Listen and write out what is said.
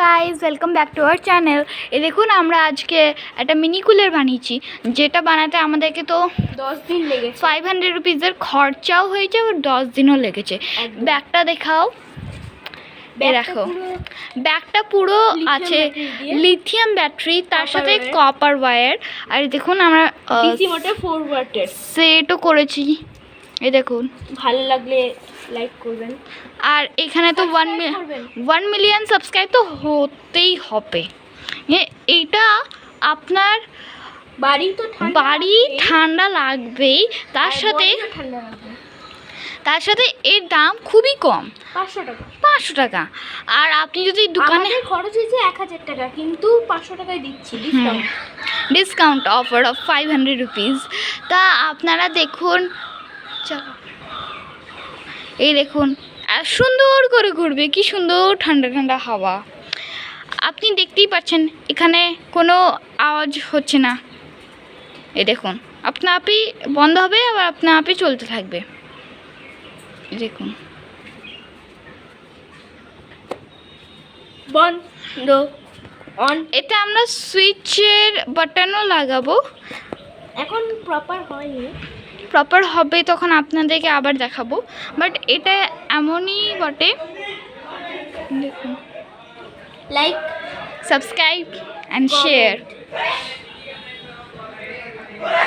Guys welcome back to our channel. এ দেখুন আমরা আজকে একটা মিনি কুলার বানিয়েছি, যেটা বানাতে আমাদেরকে তো 10 দিন লেগেছে। 500 রুপিসের খরচাও হয়েছে, আর 10 দিনও লেগেছে। ব্যাগটা দেখাও। দেখো ব্যাগটা পুরো আছে লিথিয়াম ব্যাটারি, তার সাথে কপার ওয়্যার। আর দেখুন আমরা ডিসি মোটর 4 ওয়াটের সেটও করেছি। এই দেখুন, ভালো লাগলে লাইক করবেন। আর এখানে তো 1 মিলিয়ন সাবস্ক্রাইব তো হতেই হবে। এইটা আপনার বাড়ি ঠান্ডা লাগবেই, তার সাথে এর দাম খুবই কম, 500 টাকা। আর আপনি যদি দোকানে খরচ হয়েছে 1000 টাকা, কিন্তু 500 টাকায় দিচ্ছি ডিসকাউন্ট অফার অফ 500 রুপিস। তা আপনারা দেখুন, এই দেখুন সুন্দর করে ঘুরবে, কি সুন্দর ঠান্ডা ঠান্ডা হাওয়া। আপনি দেখতেই পাচ্ছেন এখানে কোনো আওয়াজ হচ্ছে না। এই দেখুন আপনা আপনি বন্ধ হবে, আবার আপনা আপনি চলতে থাকবে। দেখুন বন্ধ অন। এটা আমরা সুইচের বাটনও লাগাবো। এখন প্রপার হয়নি, প্রপার হবে তখন আপনাদেরকে আবার দেখাবো। বাট এটা এমনই বটে। দেখুন, লাইক, সাবস্ক্রাইব অ্যান্ড শেয়ার।